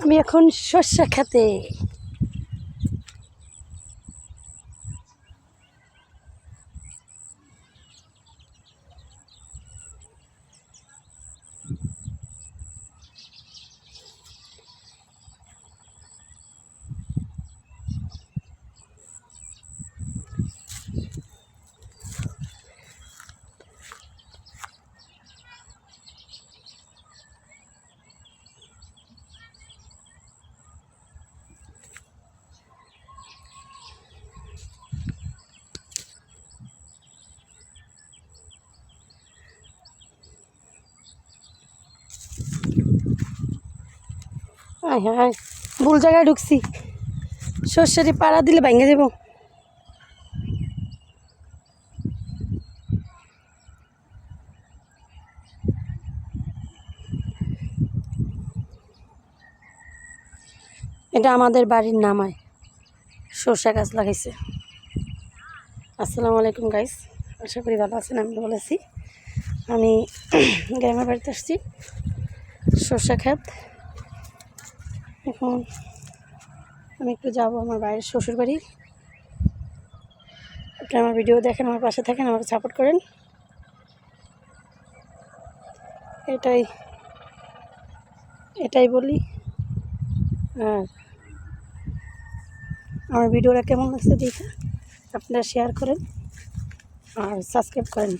আমি এখন শস্য খেতে। আয় হায়, ভুল জায়গায় ঢুকছি। সর্ষেরি পাড়া দিলে ভেঙে যাব। এটা আমাদের বাড়ির নামায় সর্ষে গাছ লাগাইছে। আসসালামু আলাইকুম গাইস, আশা করি ভালো আছেন। আমি বলেছি আমি গ্রামের বাড়িতে আসছি, সর্ষে ক্ষেত। এখন আমি একটু যাবো আমার বাইরের শ্বশুর বাড়ি। আপনি আমার ভিডিও দেখেন, আমার পাশে থাকেন, আমাকে সাপোর্ট করেন। এটাই বলি। আর আমার ভিডিওটা কেমন লাগছে দেখে আপনারা শেয়ার করেন আর সাবস্ক্রাইব করেন।